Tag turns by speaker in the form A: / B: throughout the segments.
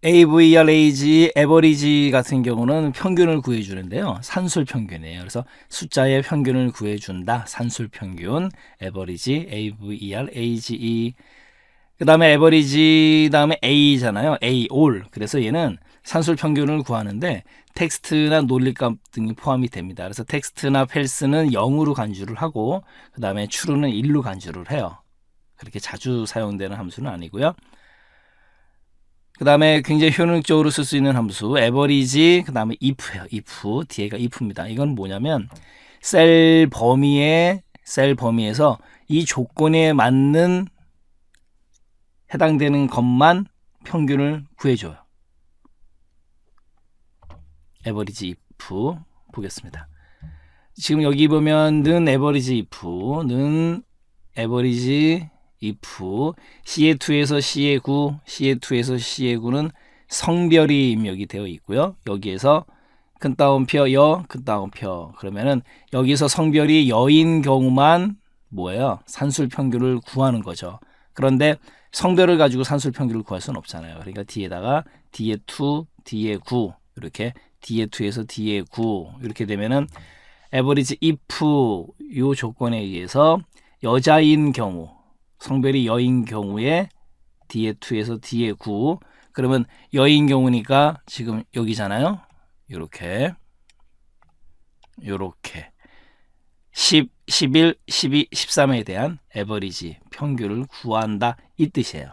A: average, average 같은 경우는 평균을 구해주는데요. 산술 평균이에요. 그래서 숫자의 평균을 구해준다. 산술 평균, average, average. 그 다음에 average 다음에 a잖아요. a, all. 그래서 얘는 산술 평균을 구하는데 텍스트나 논리값 등이 포함이 됩니다. 그래서 텍스트나 펠스는 0으로 간주를 하고 그 다음에 true는 1로 간주를 해요. 그렇게 자주 사용되는 함수는 아니고요. 그 다음에 굉장히 효능적으로 쓸 수 있는 함수 average, 그 다음에 if예요. if, 뒤에가 if입니다. 이건 뭐냐면 셀 범위에서 이 조건에 맞는 해당되는 것만 평균을 구해줘요. average if 보겠습니다. 지금 여기 보면 는 average if, 는 average if, CA2에서 CA9, CA2에서 CA9는 성별이 입력이 되어 있고요. 여기에서 큰 따옴표 여, 큰 따옴표. 그러면은 여기서 성별이 여인 경우만 뭐예요? 산술 평균을 구하는 거죠. 그런데 성별을 가지고 산술 평균을 구할 수는 없잖아요. 그러니까 뒤에다가 뒤에 2, 뒤에 9 이렇게 뒤에 2에서 뒤에 9 이렇게 되면은 average if 요 조건에 의해서 여자인 경우 성별이 여인 경우에 뒤에 2에서 뒤에 9 그러면 여인 경우니까 지금 여기잖아요. 요렇게 10, 11, 12, 13에 대한 에버리지 평균을 구한다 이 뜻이에요.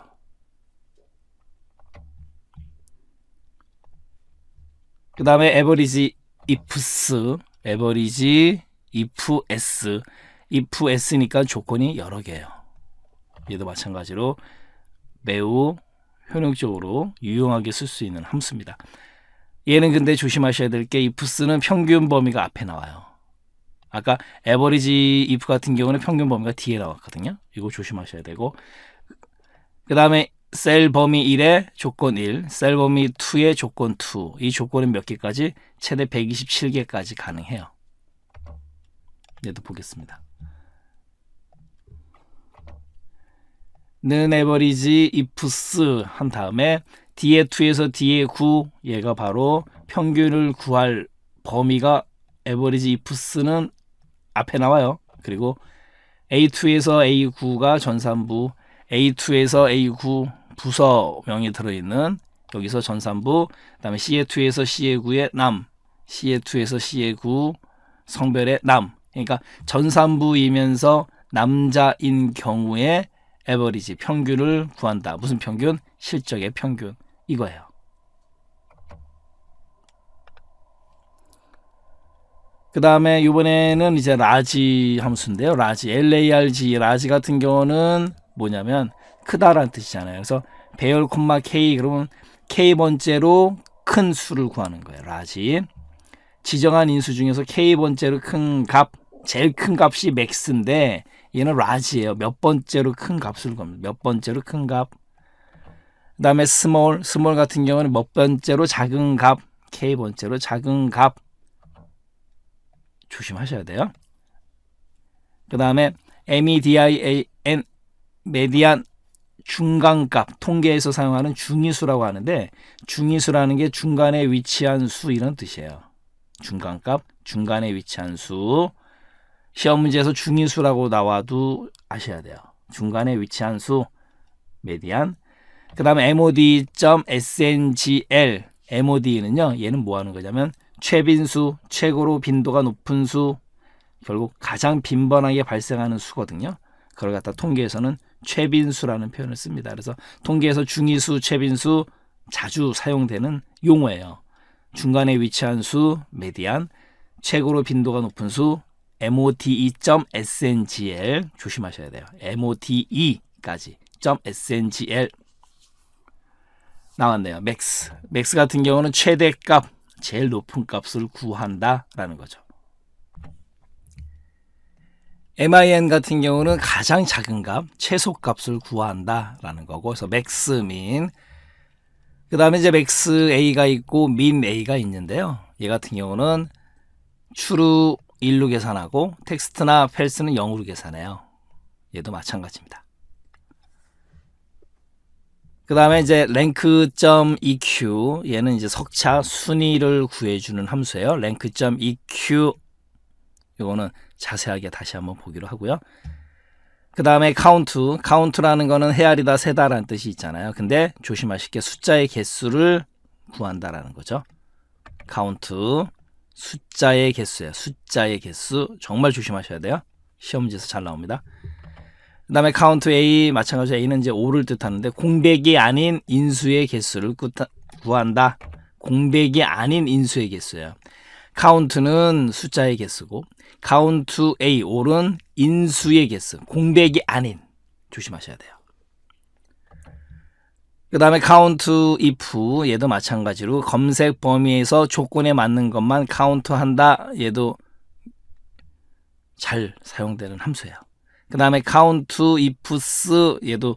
A: 그 다음에 에버리지 ifs, 에버리지 ifs, ifs니까 조건이 여러 개예요. 얘도 마찬가지로 매우 효능적으로 유용하게 쓸 수 있는 함수입니다. 얘는 근데 조심하셔야 될 게 ifs는 평균 범위가 앞에 나와요. 아까 average if 같은 경우는 평균 범위가 뒤에 나왔거든요. 이거 조심하셔야 되고 그 다음에 셀 범위 1의 조건 1, 셀 범위 2의 조건 2. 이 조건은 몇 개까지? 최대 127개까지 가능해요. 얘도 보겠습니다. 는 average ifs 한 다음에 뒤에 2에서 뒤에 9 얘가 바로 평균을 구할 범위가 average ifs는 앞에 나와요. 그리고 A2에서 A9가 전산부, A2에서 A9 부서명이 들어있는 여기서 전산부, 그 다음에 CA2에서 CA9의 남, CA2에서 CA9 성별의 남. 그러니까 전산부이면서 남자인 경우에 에버리지 평균을 구한다. 무슨 평균? 실적의 평균. 이거예요. 그 다음에 이번에는 이제 라지 함수인데요. 라지, LARG, 라지 같은 경우는 뭐냐면 크다라는 뜻이잖아요. 그래서 배열 콤마 K 그러면 K 번째로 큰 수를 구하는 거예요. 라지. 지정한 인수 중에서 K 번째로 큰 값, 제일 큰 값이 맥스인데 얘는 라지예요. 몇 번째로 큰 값을 구합니다. 몇 번째로 큰 값. 그 다음에 스몰 같은 경우는 몇 번째로 작은 값, K 번째로 작은 값. 조심하셔야 돼요. 그 다음에 MEDIAN, 메디안 중간값, 통계에서 사용하는 중위수라고 하는데 중위수라는 게 중간에 위치한 수 이런 뜻이에요. 중간값, 중간에 위치한 수. 시험 문제에서 중위수라고 나와도 아셔야 돼요. 중간에 위치한 수, 메디안. 그 다음에 MOD.SNGL, MOD는요, 얘는 뭐 하는 거냐면 최빈수, 최고로 빈도가 높은 수, 결국 가장 빈번하게 발생하는 수거든요. 그걸 갖다 통계에서는 최빈수라는 표현을 씁니다. 그래서 통계에서 중위수, 최빈수 자주 사용되는 용어예요. 중간에 위치한 수, 메디안, 최고로 빈도가 높은 수, MODE.SNGL 조심하셔야 돼요. MODE까지 .SNGL 나왔네요. 맥스 같은 경우는 최대값, 제일 높은 값을 구한다라는 거죠. MIN 같은 경우는 가장 작은 값, 최소값을 구한다라는 거고, 그래서 맥스민. 그 다음에 이제 맥스 A가 있고 민 A가 있는데요. 얘 같은 경우는 true 1로 계산하고 텍스트나 펠스는 0으로 계산해요. 얘도 마찬가지입니다. 그 다음에 이제 rank.eq 얘는 이제 석차 순위를 구해주는 함수예요. rank.eq 이거는 자세하게 다시 한번 보기로 하고요. 그 다음에 count라는 거는 헤아리다 세다라는 뜻이 있잖아요. 근데 조심하실 게 숫자의 개수를 구한다라는 거죠. count 숫자의 개수예요. 숫자의 개수 정말 조심하셔야 돼요. 시험지에서 잘 나옵니다. 그 다음에 count A 마찬가지로 A는 이제 5를 뜻하는데 공백이 아닌 인수의 개수를 구한다. 공백이 아닌 인수의 개수예요. count는 숫자의 개수고 count A 5는 인수의 개수. 공백이 아닌 조심하셔야 돼요. 그 다음에 count if 얘도 마찬가지로 검색 범위에서 조건에 맞는 것만 카운트한다. 얘도 잘 사용되는 함수예요. 그 다음에 count ifs 얘도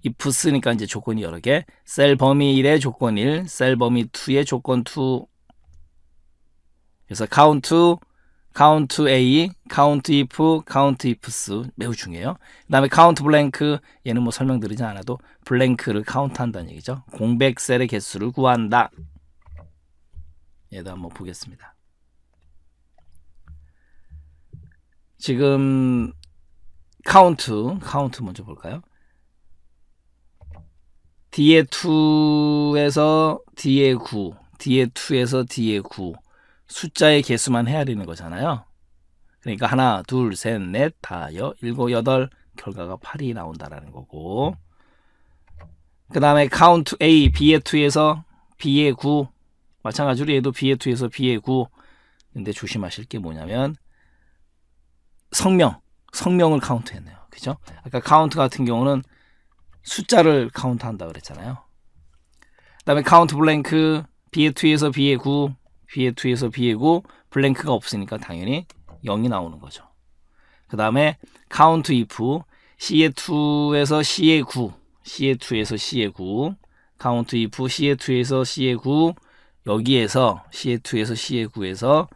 A: ifs니까 이제 조건이 여러 개. 셀 범위 1의 조건 1, 셀 범위 2의 조건 2. 그래서 count A, count if, count ifs 매우 중요해요. 그 다음에 count blank 얘는 뭐 설명드리지 않아도 블랭크를 카운트한다는 얘기죠. 공백 셀의 개수를 구한다. 얘도 한번 보겠습니다. 지금 count 먼저 볼까요? 뒤에 2에서 뒤에 9, 뒤에 2에서 뒤에 9 숫자의 개수만 헤아리는 거잖아요. 그러니까 하나, 둘, 셋, 넷, 다여, 일곱, 여덟 결과가 8이 나온다라는 거고 그 다음에 count A, B의 2에서 B의 9 마찬가지로 얘도 B의 2에서 B의 9 근데 조심하실 게 뭐냐면 성명을 카운트했네요. 그죠? 아까 카운트 같은 경우는 숫자를 카운트한다 그랬잖아요. 그 다음에 count blank B의 2에서 B의 9 B의 2에서 B의 9 블랭크가 없으니까 당연히 0이 나오는 거죠. 그 다음에 count if C의 2에서 C의 9 C의 2에서 C의 9 count if C의 2에서 C의 9 여기에서 C의 2에서 C의 9에서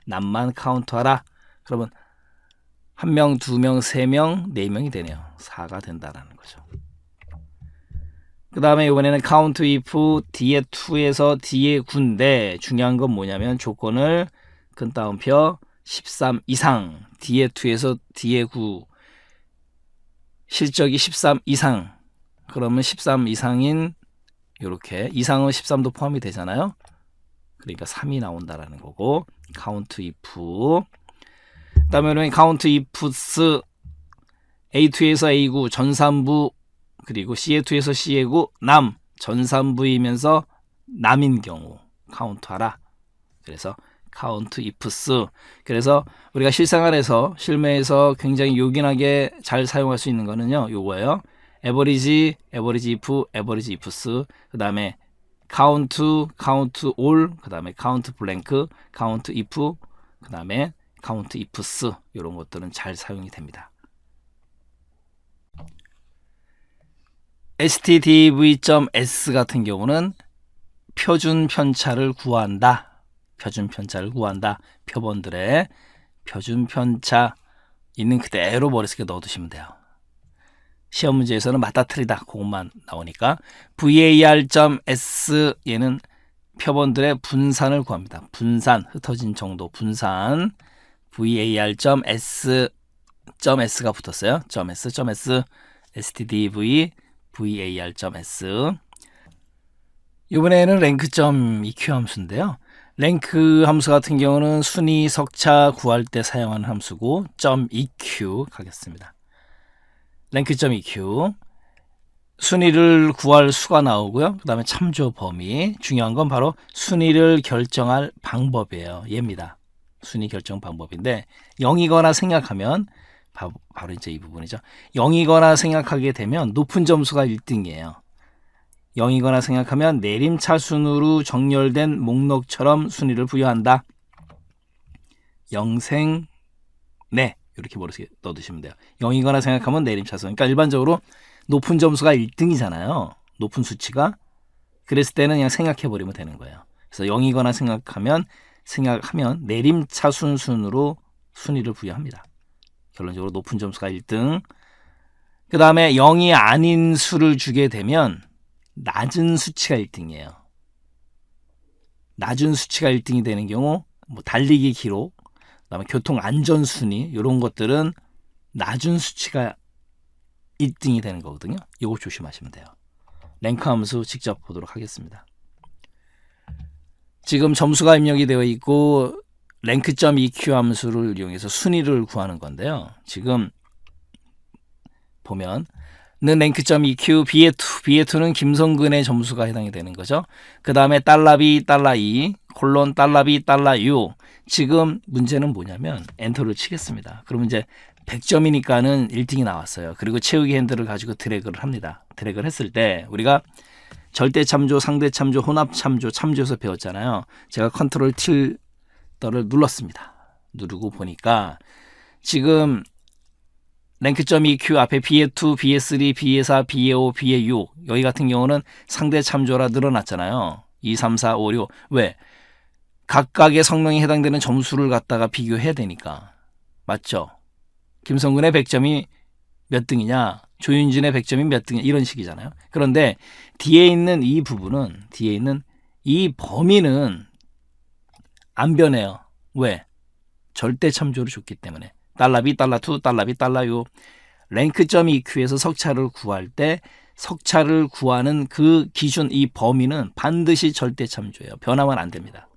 A: 남만 카운트하라. 그러면 1명, 2명, 3명, 4명이 되네요. 4가 된다라는 거죠. 그 다음에 이번에는 count if D의 2에서 D의 9인데 중요한 건 뭐냐면 조건을 큰 따옴표 13 이상 D의 2에서 D의 9 실적이 13 이상 그러면 13 이상인 이렇게 이상은 13도 포함이 되잖아요. 그러니까 3이 나온다라는 거고 count if 그 다음에 count ifs A2에서 A9 전산부 그리고 CA2에서 CA9 전산부이면서 남인 경우 카운트하라. 그래서 count ifs 그래서 우리가 실생활에서 실무에서 굉장히 요긴하게 잘 사용할 수 있는 거는요 요거예요. average if, average ifs 그 다음에 count all 그 다음에 count blank, count if 그 다음에 count ifs 이런 것들은 잘 사용이 됩니다. stdv.s 같은 경우는 표준 편차를 구한다. 표본들의 표준 편차 있는 그대로 머릿속에 넣어두시면 돼요. 시험 문제에서는 맞다 틀리다 그것만 나오니까 var.s 얘는 표본들의 분산을 구합니다. 분산, 흩어진 정도 분산 var.s.s가 붙었어요. .s stdv var.s 이번에는 rank.eq 함수인데요. 랭크 함수 같은 경우는 순위 석차 구할 때 사용하는 함수고 .eq 가겠습니다. rank.eq 순위를 구할 수가 나오고요. 그 다음에 참조 범위 중요한 건 바로 순위를 결정할 방법이에요. 얘입니다. 순위 결정 방법인데 0이거나 생각하면 바로 이제 이 부분이죠. 0이거나 생각하게 되면 높은 점수가 1등이에요. 0이거나 생각하면 내림차순으로 정렬된 목록처럼 순위를 부여한다. 0생 네 이렇게 머릿속에 넣어두시면 돼요. 0이거나 생각하면 내림차순. 그러니까 일반적으로 높은 점수가 1등이잖아요. 높은 수치가. 그랬을 때는 그냥 생각해버리면 되는 거예요. 그래서 0이거나 생각하면 내림차순 순으로 순위를 부여합니다. 결론적으로 높은 점수가 1등. 그 다음에 0이 아닌 수를 주게 되면 낮은 수치가 1등이에요. 낮은 수치가 1등이 되는 경우 뭐 달리기 기록, 그다음에 교통 안전 순위 이런 것들은 낮은 수치가 1등이 되는 거거든요. 이거 조심하시면 돼요. 랭크 함수 직접 보도록 하겠습니다. 지금 점수가 입력이 되어 있고 랭크.eq 함수를 이용해서 순위를 구하는 건데요. 지금 보면 는 랭크.eq BA2는 김성근의 점수가 해당이 되는 거죠. 그 다음에 $B, $2, 콜론 $B, $U. 지금 문제는 뭐냐면 엔터를 치겠습니다. 그러면 이제 100점이니까는 1등이 나왔어요. 그리고 채우기 핸들을 가지고 드래그를 합니다. 드래그를 했을 때 우리가 절대 참조, 상대 참조, 혼합 참조, 참조에서 배웠잖아요. 제가 컨트롤 틸더를 눌렀습니다. 누르고 보니까 지금 랭크.eq 앞에 BA2, BA3, BA4, BA5, BA6 여기 같은 경우는 상대 참조라 늘어났잖아요. 2, 3, 4, 5, 6. 왜? 각각의 성능에 해당되는 점수를 갖다가 비교해야 되니까. 맞죠? 김성근의 100점이 몇 등이냐? 조윤진의 100점이 몇 등이냐? 이런 식이잖아요. 그런데 뒤에 있는 이 부분은, 뒤에 있는 이 범위는 안 변해요. 왜? 절대 참조를 줬기 때문에. $B, $2, $B, $U. 랭크.eq에서 석차를 구할 때 석차를 구하는 그 기준, 이 범위는 반드시 절대 참조예요. 변하면 안 됩니다.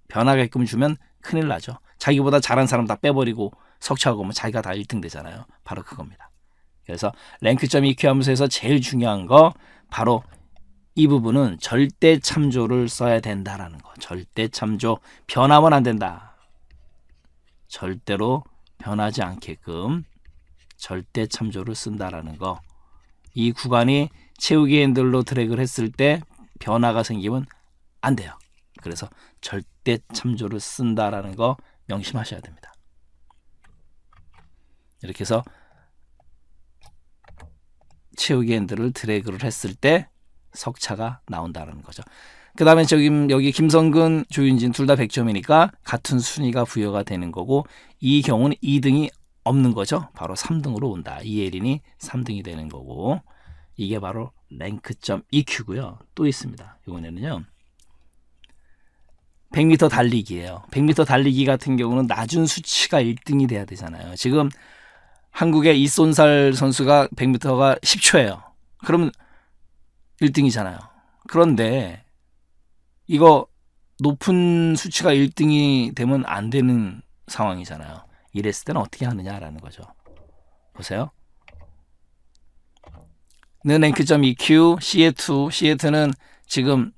A: 변하게끔 주면 큰일 나죠. 자기보다 잘한 사람 다 빼버리고 석차하고 오면 자기가 다 1등 되잖아요. 바로 그겁니다. 그래서 랭크.eq 함수에서 제일 중요한 거 바로 이 부분은 절대 참조를 써야 된다라는 거. 절대 참조. 변하면 안 된다. 절대로 변하지 않게끔 절대 참조를 쓴다라는 거. 이 구간이 채우기 핸들로 드래그를 했을 때 변화가 생기면 안 돼요. 그래서 절대 참조를 쓴다라는 거 명심하셔야 됩니다. 이렇게 해서 채우기 핸들을 드래그를 했을 때 석차가 나온다는 거죠. 그 다음에 여기 김성근, 조윤진 둘 다 100점이니까 같은 순위가 부여가 되는 거고 이 경우는 2등이 없는 거죠. 바로 3등으로 온다. 이혜린이 3등이 되는 거고 이게 바로 랭크.eq고요. 또 있습니다. 이번에는요. 100m 달리기예요. 100m 달리기 같은 경우는 낮은 수치가 1등이 돼야 되잖아요. 지금 한국의 이쏜살 선수가 100m가 10초예요. 그러면 1등이잖아요. 그런데 이거 높은 수치가 1등이 되면 안 되는 상황이잖아요. 이랬을 때는 어떻게 하느냐라는 거죠. 보세요. 는 랭크.eq CA2는 지금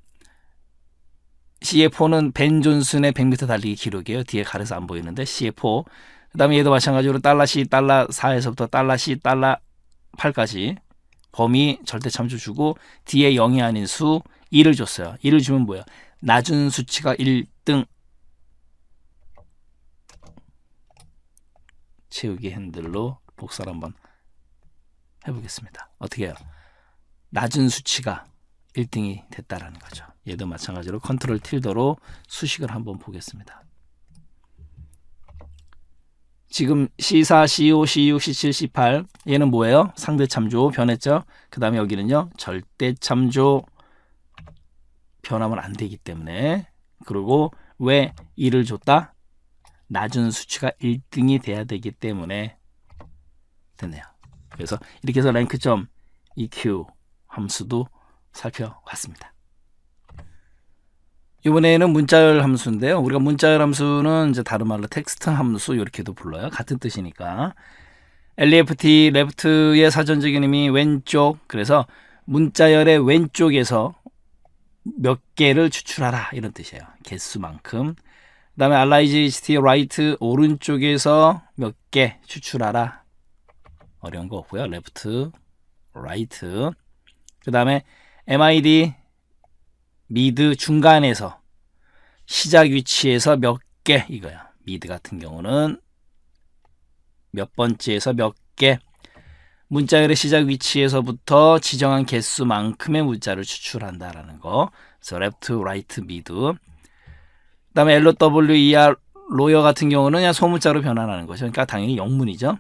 A: CA4는 벤 존슨의 100m 달리기 기록이에요. 뒤에 가려서 안 보이는데 CA4. 그 다음에 얘도 마찬가지로 $C, $4에서부터 $C, $8까지 범위 절대 참조 주고 뒤에 0이 아닌 수 2를 줬어요. 2를 주면 뭐예요? 낮은 수치가 1등. 채우기 핸들로 복사를 한번 해보겠습니다. 어떻게 해요? 낮은 수치가 1등이 됐다라는 거죠. 얘도 마찬가지로 컨트롤 틸더로 수식을 한번 보겠습니다. 지금 C4, C5, C6, C7, C8 얘는 뭐예요? 상대 참조 변했죠? 그 다음에 여기는요. 절대 참조 변하면 안 되기 때문에 그리고 왜 2를 줬다? 낮은 수치가 1등이 돼야 되기 때문에 됐네요. 그래서 이렇게 해서 랭크.eq 함수도 살펴봤습니다. 이번에는 문자열 함수인데요. 우리가 문자열 함수는 이제 다른 말로 텍스트 함수 이렇게도 불러요. 같은 뜻이니까. LEFT, left의 사전적인 의미 왼쪽. 그래서 문자열의 왼쪽에서 몇 개를 추출하라 이런 뜻이에요. 개수만큼. 그 다음에 RIGHT, right 오른쪽에서 몇 개 추출하라. 어려운 거 없고요. left, right. 그 다음에 MID 미드 중간에서 시작 위치에서 몇 개 이거야. 미드 같은 경우는 몇 번째에서 몇 개. 문자열의 시작 위치에서부터 지정한 개수만큼의 문자를 추출한다라는 거. 그래서 left, right, mid. 그다음에 LOWER 로여 같은 경우는 그냥 소문자로 변환하는 거죠. 그러니까 당연히 영문이죠.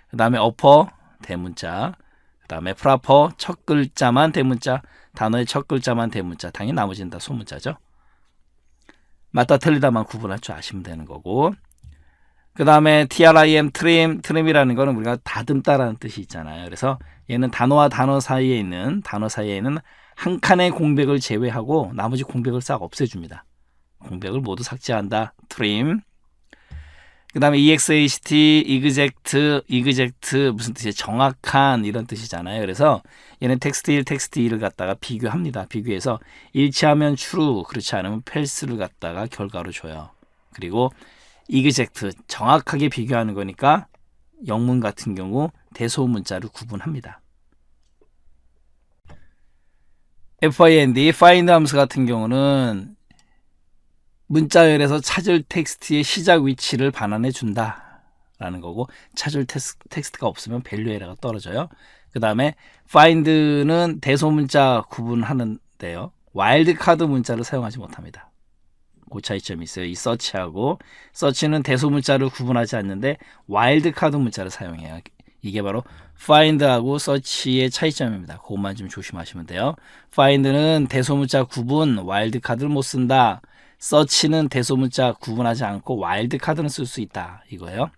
A: 그다음에 upper, 대문자, 그 다음에 proper 첫 글자만 대문자, 단어의 첫 글자만 대문자, 당연히 나머지는 다 소문자죠. 맞다 틀리다만 구분할 줄 아시면 되는 거고, 그 다음에 trim, trim이라는 거는 우리가 다듬다라는 뜻이 있잖아요. 그래서 얘는 단어와 단어 사이에 있는 한 칸의 공백을 제외하고 나머지 공백을 싹 없애줍니다. 공백을 모두 삭제한다. trim. 그 다음에 exact, exact 무슨 뜻이에요? 정확한 이런 뜻이잖아요. 그래서 얘는 텍스트 1, 텍스트 2를 갖다가 비교합니다. 비교해서 일치하면 true, 그렇지 않으면 false를 갖다가 결과로 줘요. 그리고 exact, 정확하게 비교하는 거니까 영문 같은 경우 대소문자를 구분합니다. find 함수 같은 경우는 문자열에서 찾을 텍스트의 시작 위치를 반환해 준다라는 거고, 찾을 텍스트가 없으면 밸류 에러가 떨어져요. 그 다음에 find는 대소문자 구분하는데요, 와일드카드 문자를 사용하지 못합니다. 그 차이점이 있어요. 이 search하고, search는 대소문자를 구분하지 않는데 와일드카드 문자를 사용해요. 이게 바로 find하고 search의 차이점입니다. 그것만 좀 조심하시면 돼요. find는 대소문자 구분, 와일드카드를 못 쓴다. search는 대소문자 구분하지 않고 와일드카드는 쓸 수 있다, 이거예요.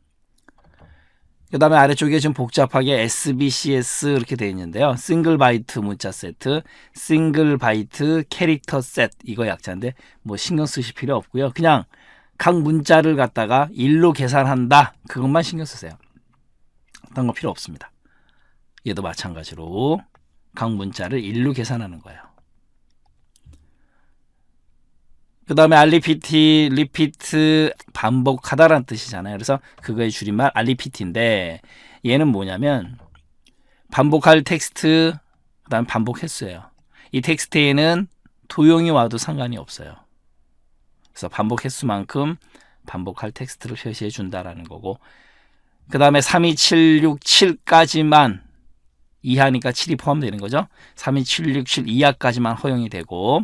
A: 그 다음에 아래쪽에 좀 복잡하게 SBCS 이렇게 되어 있는데요. 싱글 바이트 문자 세트, 싱글 바이트 캐릭터 셋, 이거 약자인데 뭐 신경 쓰실 필요 없고요. 그냥 각 문자를 갖다가 1로 계산한다, 그것만 신경 쓰세요. 다른 거 필요 없습니다. 얘도 마찬가지로 각 문자를 1로 계산하는 거예요. 그 다음에 repeat, repeat 반복하다라는 뜻이잖아요. 그래서 그거의 줄임말 repeat인데, 얘는 뭐냐면 반복할 텍스트, 그 다음에 반복 횟수예요. 이 텍스트에는 도형이 와도 상관이 없어요. 그래서 반복 횟수만큼 반복할 텍스트를 표시해 준다라는 거고, 그 다음에 3, 2, 7, 6, 7까지만 이하니까 7이 포함되는 거죠. 3, 2, 7, 6, 7 이하까지만 허용이 되고,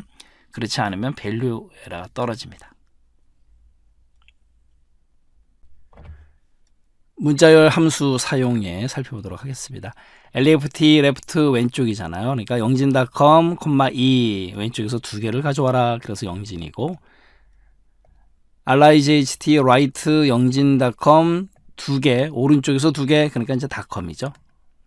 A: 그렇지 않으면 밸류 에러가 떨어집니다. 문자열 함수 사용에 살펴보도록 하겠습니다. left, left 왼쪽이잖아요. 그러니까 영진.com, 2 왼쪽에서 두 개를 가져와라. 그래서 영진이고, rijht, right 영진.com 두 개, 오른쪽에서 두 개, 그러니까 이제 .com이죠.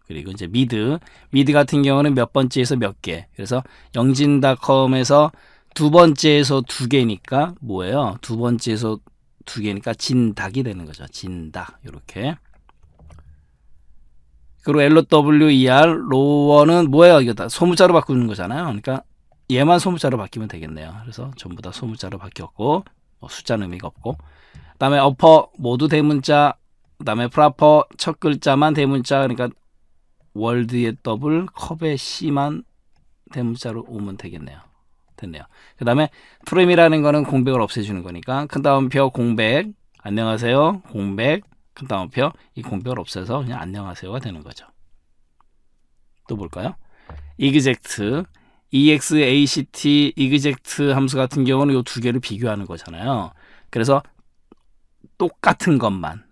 A: 그리고 이제 mid 같은 경우는 몇 번째에서 몇 개. 그래서 영진.com에서 두 번째에서 두 개니까 뭐예요? 두 번째에서 두 개니까 진닭이 되는 거죠. 진닭, 이렇게. 그리고 LOWER, 로어는 뭐예요? 이거 다 소문자로 바꾸는 거잖아요. 그러니까 얘만 소문자로 바뀌면 되겠네요. 그래서 전부 다 소문자로 바뀌었고, 숫자는 의미가 없고, 그 다음에 upper 모두 대문자, 그 다음에 proper 첫 글자만 대문자, 그러니까 월드의 W, 컵의 C만 대문자로 오면 되겠네요. 됐네요. 그 다음에 trim이라는 거는 공백을 없애주는 거니까 큰 따옴표 공백, 안녕하세요 공백, 큰 따옴표, 이 공백을 없애서 그냥 안녕하세요가 되는 거죠. 또 볼까요? exact, exact 함수 같은 경우는 이 두 개를 비교하는 거잖아요. 그래서 똑같은 것만,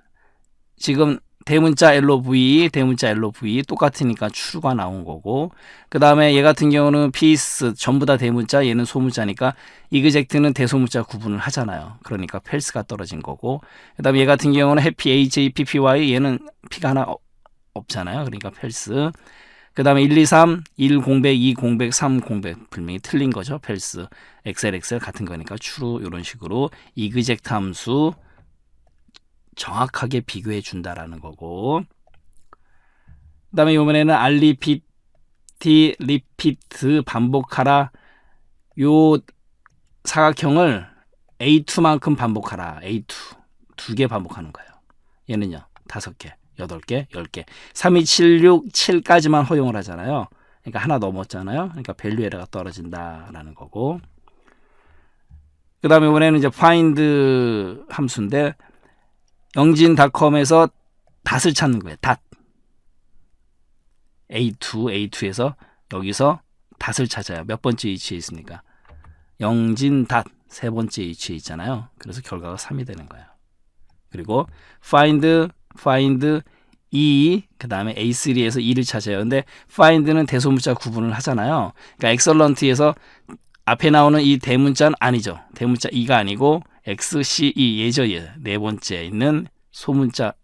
A: 지금 대문자 LOV, 대문자 LOV 똑같으니까 true가 나온 거고, 그 다음에 얘 같은 경우는 piece 전부 다 대문자, 얘는 소문자니까 exact는 대소문자 구분을 하잖아요. 그러니까 false가 떨어진 거고, 그 다음에 얘 같은 경우는 happy, HAPPY, 얘는 P가 하나 없잖아요. 그러니까 false. 그 다음에 1, 2, 3, 1 공백, 2 공백, 3 공백, 분명히 틀린 거죠. false, XL 같은 거니까 true, 이런 식으로 exact 함수 정확하게 비교해 준다라는 거고, 그 다음에 이번에는 repeat, 반복하라. 요 사각형을 A2만큼 반복하라. A2 두 개 반복하는 거예요. 얘는요 5개, 8개, 10개, 3, 2, 7, 6, 7까지만 허용을 하잖아요. 그러니까 하나 넘었잖아요. 그러니까 밸류 에러가 떨어진다라는 거고, 그 다음에 이번에는 이제 find 함수인데, 영진.com에서 닷을 찾는 거예요. 닷. A2에서 여기서 닷을 찾아요. 몇 번째 위치에 있습니까? 영진.닷 세 번째 위치에 있잖아요. 그래서 결과가 3이 되는 거예요. 그리고 find 그 다음에 A3에서 E를 찾아요. 근데 find는 대소문자 구분을 하잖아요. 그러니까 excellent에서 앞에 나오는 이 대문자는 아니죠. 대문자 E가 아니고 X, C, E 예죠. 네 번째 있는 소문자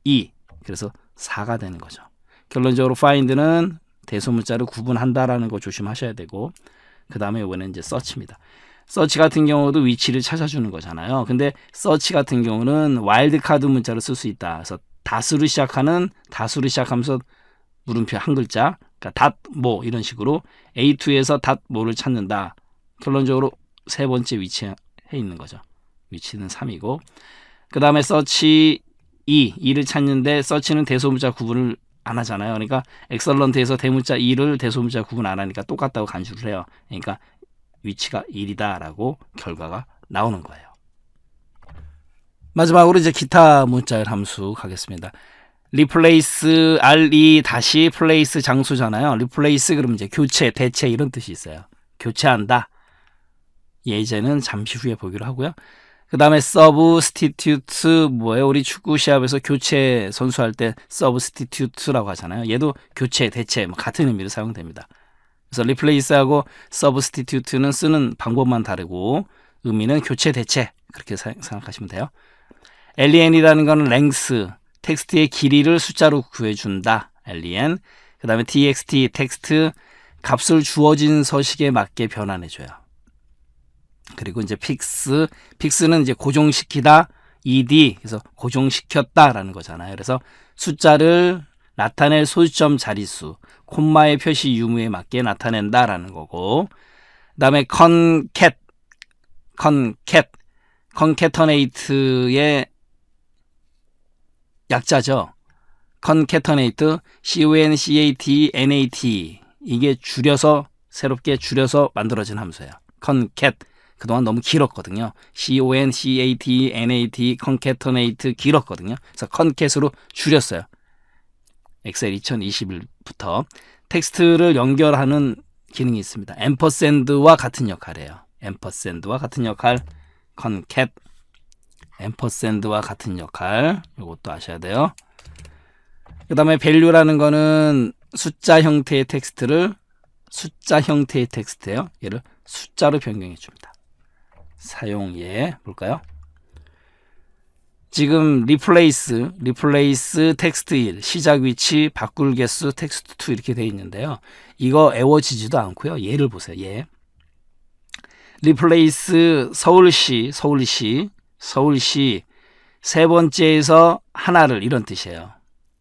A: E. 그래서 4가 되는 거죠. 결론적으로 find는 대소문자를 구분한다라는 거 조심하셔야 되고, 그 다음에 이번엔 이제 search입니다. search 같은 경우도 위치를 찾아주는 거잖아요. 근데 search 같은 경우는 와일드카드 문자를 쓸 수 있다. 그래서 다수를 시작하면서 물음표 한 글자, 그러니까 닷뭐 이런 식으로 A2에서 닷뭐를 찾는다. 결론적으로 세 번째 위치에 있는 거죠. 위치는 3이고, 그 다음에 search E를 찾는데 search는 대소문자 구분을 안 하잖아요. 그러니까 excellent에서 대문자 E를 대소문자 구분 안 하니까 똑같다고 간주를 해요. 그러니까 위치가 1이다라고 결과가 나오는 거예요. 마지막으로 이제 기타 문자열 함수 가겠습니다. replace, re 다시 place 장수잖아요. replace 그러면 이제 교체, 대체 이런 뜻이 있어요. 교체한다. 예제는 잠시 후에 보기로 하고요. 그 다음에 substitute 뭐예요? 우리 축구 시합에서 교체 선수 할 때 substitute라고 하잖아요. 얘도 교체, 대체 같은 의미로 사용됩니다. 그래서 replace하고 substitute는 쓰는 방법만 다르고 의미는 교체, 대체 그렇게 생각하시면 돼요. len이라는 거는 length, 텍스트의 길이를 숫자로 구해준다. len. 그 다음에 txt, 텍스트 값을 주어진 서식에 맞게 변환해줘요. 그리고 이제 fix는 이제 고정시키다, ed, 그래서 고정시켰다라는 거잖아요. 그래서 숫자를 나타낼 소수점 자릿수, 콤마의 표시 유무에 맞게 나타낸다라는 거고, 그 다음에 concatenate의 약자죠. concatenate, concatenate 이게 새롭게 줄여서 만들어진 함수예요. concat 그동안 너무 길었거든요. concatenate, concatenate 길었거든요. 그래서 concat으로 줄였어요. 엑셀 2021부터 텍스트를 연결하는 기능이 있습니다. 앰퍼샌드와 같은 역할이에요. 앰퍼샌드와 같은 역할, concat, 앰퍼샌드와 같은 역할, 이것도 아셔야 돼요. 그 다음에 value라는 거는 숫자 형태의 텍스트예요. 얘를 숫자로 변경해 줍니다. 사용예 볼까요? 지금 replace 텍스트 1, 시작 위치, 바꿀 개수 텍스트 2 이렇게 되어 있는데요. 이거 애워지지도 않고요. 얘를 보세요. 얘. replace 서울시 세 번째에서 하나를 이런 뜻이에요.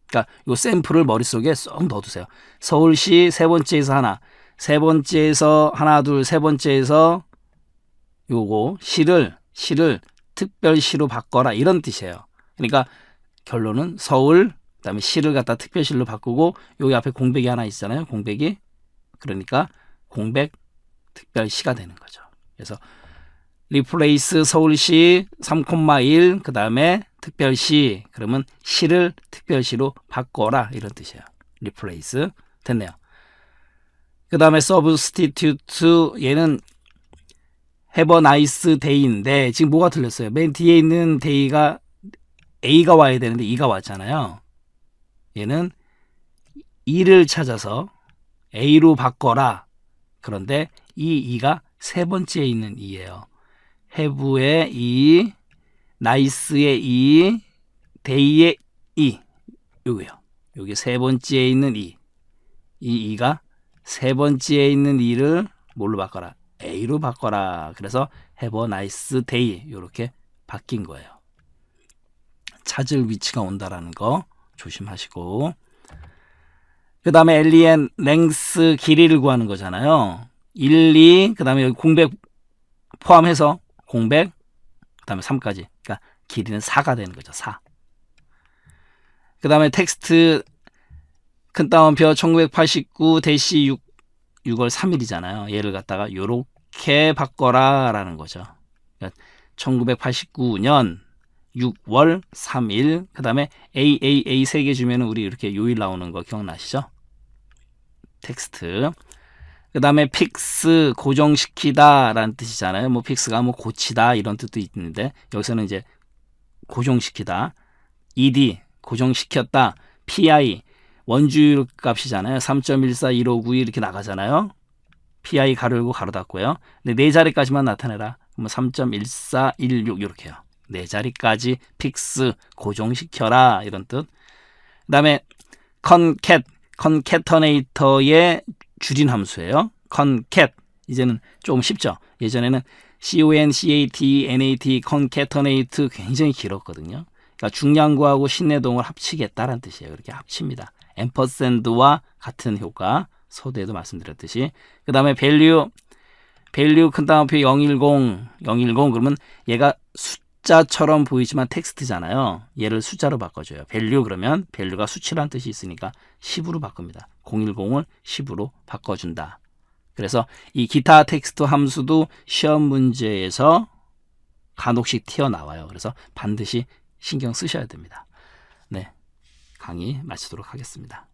A: 그러니까 이 샘플을 머릿속에 쏙 넣어두세요. 서울시 세 번째에서 하나, 세 번째에서 하나, 둘, 세 번째에서 요거 시를 특별시로 바꿔라 이런 뜻이에요. 그러니까 결론은 서울, 그다음에 시를 갖다 특별시로 바꾸고 여기 앞에 공백이 하나 있잖아요. 공백이. 그러니까 공백 특별시가 되는 거죠. 그래서 replace 서울시 3,1 그다음에 특별시 그러면 시를 특별시로 바꿔라 이런 뜻이에요. replace 됐네요. 그다음에 substitute 얘는 have a nice day인데 지금 뭐가 틀렸어요? 맨 뒤에 있는 day가 A가 와야 되는데 E가 왔잖아요. 얘는 E를 찾아서 A로 바꿔라. 그런데 이 E가 세 번째에 있는 E예요. have의 E, nice의 E, day의 E. 요거요. 여기 세 번째에 있는 E. 이 E가 세 번째에 있는 E를 뭘로 바꿔라? A로 바꿔라. 그래서 have a nice day 이렇게 바뀐 거예요. 찾을 위치가 온다라는 거 조심하시고, 그 다음에 len length 길이를 구하는 거잖아요. 1, 2, 그 다음에 여기 공백 포함해서 공백, 그 다음에 3까지. 그러니까 길이는 4가 되는 거죠. 4. 그 다음에 텍스트 큰 따옴표 1989-6월 3일이잖아요. 얘를 갖다가 요렇게 바꿔라 라는 거죠. 그러니까 1989년 6월 3일 그 다음에 AAA 3개 주면 우리 이렇게 요일 나오는 거 기억나시죠? 텍스트. 그 다음에 fix 고정시키다 라는 뜻이잖아요. 뭐 fix가 뭐 고치다 이런 뜻도 있는데 여기서는 이제 고정시키다. ed 고정시켰다. PI 원주율 값이잖아요. 3.141592 이렇게 나가잖아요. PI 가로 열고 가로 닫고요. 근데 네 자리까지만 나타내라. 그러면 3.1416 이렇게요. 네 자리까지 픽스 고정시켜라 이런 뜻. 그다음에 concatenator의 줄인 함수예요. concat 이제는 조금 쉽죠. 예전에는 concatenate concatenate 굉장히 길었거든요. 그러니까 중량구하고 신내동을 합치겠다라는 뜻이에요. 그렇게 합칩니다. 앰퍼샌드와 같은 효과. 서두에도 말씀드렸듯이. 그 다음에 value 큰 따옴표 010 그러면 얘가 숫자처럼 보이지만 텍스트잖아요. 얘를 숫자로 바꿔줘요. value 그러면 value가 수치라는 뜻이 있으니까 10으로 바꿉니다. 010을 10으로 바꿔준다. 그래서 이 기타 텍스트 함수도 시험 문제에서 간혹씩 튀어나와요. 그래서 반드시 신경 쓰셔야 됩니다. 네, 강의 마치도록 하겠습니다.